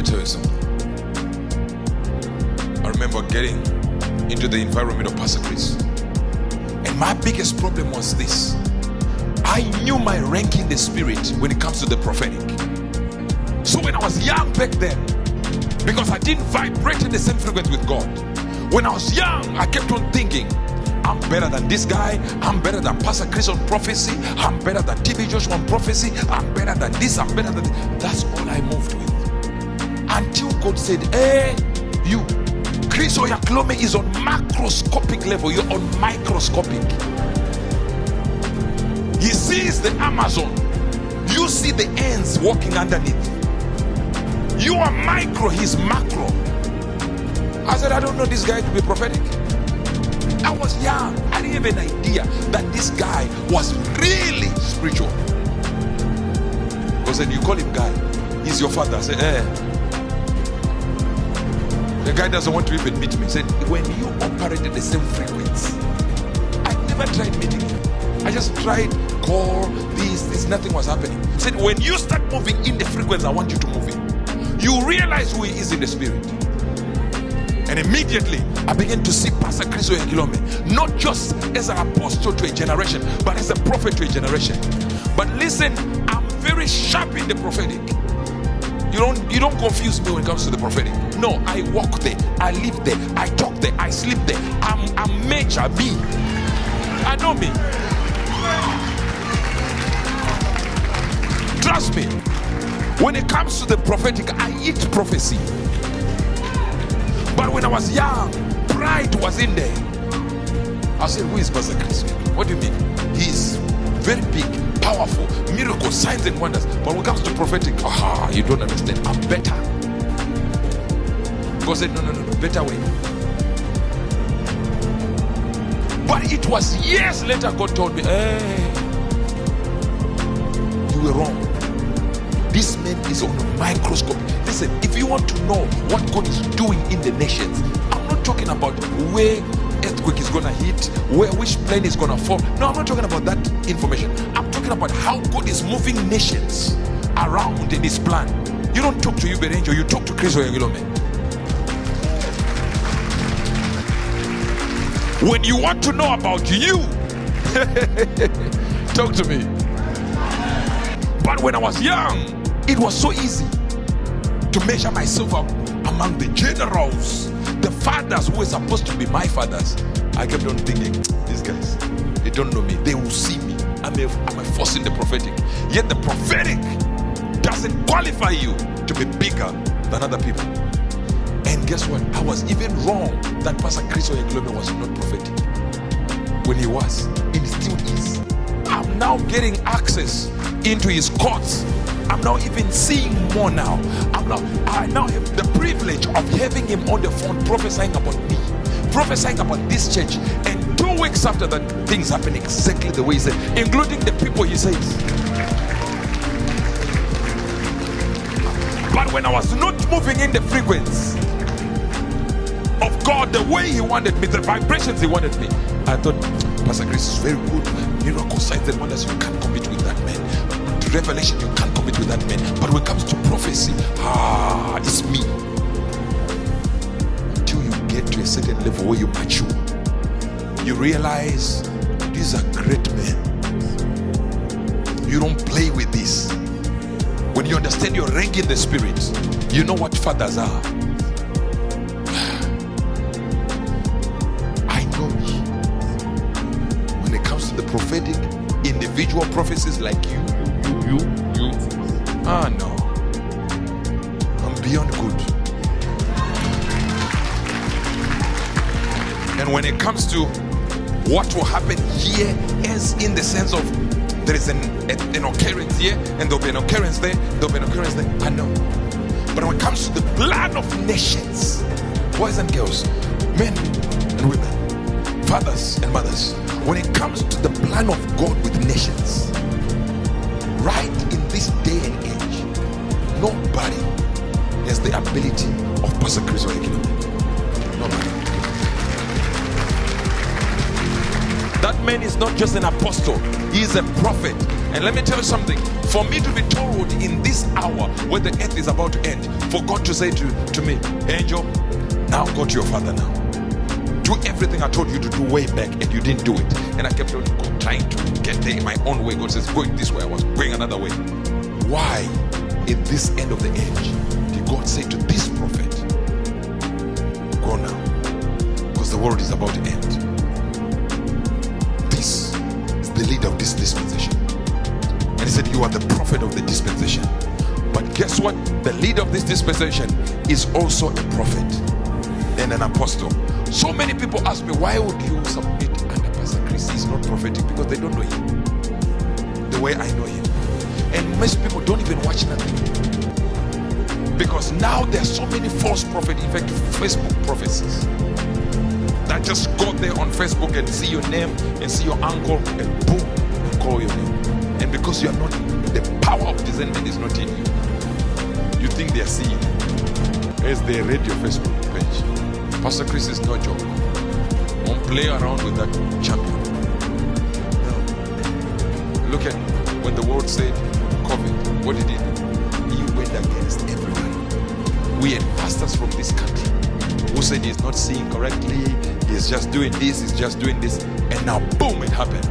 tell you something. I remember getting into the environment of Pastor Chris, and my biggest problem was this: I knew my rank in the spirit when it comes to the prophetic. So when I was young back then, because I didn't vibrate in the same frequency with God, when I was young, I kept on thinking, I'm better than this guy, I'm better than Pastor Chris on prophecy, I'm better than TV Joshua on prophecy, I'm better than this, I'm better than this. That's all I moved with. Until God said, hey, you, Chris Oyaklome is on macroscopic level, you're on microscopic. He sees the Amazon, you see the ants walking underneath. You are micro, he's macro. I said, I don't know this guy to be prophetic. I was young, I didn't have an idea that this guy was really spiritual. Because then you call him guy, he's your father. I said, The guy doesn't want to even meet me. He said, when you operated the same frequency, I never tried meeting him. I just tried call, this, nothing was happening. He said, when you start moving in the frequency I want you to move in, you realize who he is in the spirit. And immediately I began to see Pastor Chris Oyaklome not just as an apostle to a generation, but as a prophet to a generation. But listen, I'm very sharp in the prophetic. You don't confuse me when it comes to the prophetic. No, I walk there, I live there, I talk there, I sleep there. I'm major me. I know me. Trust me. When it comes to the prophetic, I eat prophecy. But when I was young, pride was in there. I said, who is Pastor Chris? What do you mean? He's very big, powerful, miracles, signs and wonders. But when it comes to prophetic, you don't understand. I'm better. God said, no, better way. But it was years later God told me, hey, you were wrong. This man is on a microscope. Listen, if you want to know what God is doing in the nations, I'm not talking about where earthquake is going to hit, which plane is going to fall. No, I'm not talking about that information. I'm talking about how God is moving nations around in his plan. You don't talk to Uebert Angel, you talk to Chris Oyaklome. When you want to know about you, talk to me. But when I was young, it was so easy to measure myself up among the generals, the fathers who were supposed to be my fathers. I kept on thinking, these guys, they don't know me. They will see me. I'm a force in the prophetic. Yet the prophetic doesn't qualify you to be bigger than other people. And guess what? I was even wrong that Pastor Chris Oyaklome was not prophetic. When he was, and he still is. I'm now getting access into his courts. I'm now even seeing more now. I now have the privilege of having him on the phone prophesying about me, prophesying about this church. And 2 weeks after that, things happen exactly the way he said, including the people he says. But when I was not moving in the frequency of God the way he wanted me, the vibrations he wanted me, I thought, Pastor Chris is very good. Miracle, signs and wonders, you can't compete with that man. Revelation, you can't compete with that man. But when it comes to prophecy, it's me. Until you get to a certain level where you mature, you realize these are great men. You don't play with this. When you understand your rank in the spirit, you know what fathers are. I know me. When it comes to the prophetic, individual prophecies like you. No. I'm beyond good. And when it comes to what will happen here, as in the sense of there is an occurrence here, and there'll be an occurrence there, there'll be an occurrence there, I know. But when it comes to the plan of nations, boys and girls, men and women, fathers and mothers, when it comes to the plan of God with nations, right in this day and age, nobody has the ability of Pastor Chris Oyaklome. Nobody. That man is not just an apostle, He is a prophet. And let me tell you something. For me to be told in this hour where the earth is about to end, for God to say to me, Angel, now go to your father now. Do everything I told you to do way back, and you didn't do it. And I kept on trying to get there in my own way. God says, going this way. I was going another way. Why, in this end of the age, did God say to this prophet, go now? Because the world is about to end. This is the leader of this dispensation. And he said, you are the prophet of the dispensation. But guess what? The leader of this dispensation is also a prophet and an apostle. So many people ask me, why would you submit under Pastor Chris? He's not prophetic, because they don't know him the way I know him. And most people don't even watch nothing, because now there are so many false prophets, in fact Facebook prophecies, that just go there on Facebook and see your name and see your uncle and boom, and call your name. And because you are not, the power of discernment is not in you, you think they are seeing you as they read your Facebook page. Pastor Chris is no joke. Won't play around with that champion. No. Look at when the world said COVID, what did he do? He went against everyone. We had pastors from this country who said he's not seeing correctly, he's just doing this, he's just doing this, and now boom, it happened.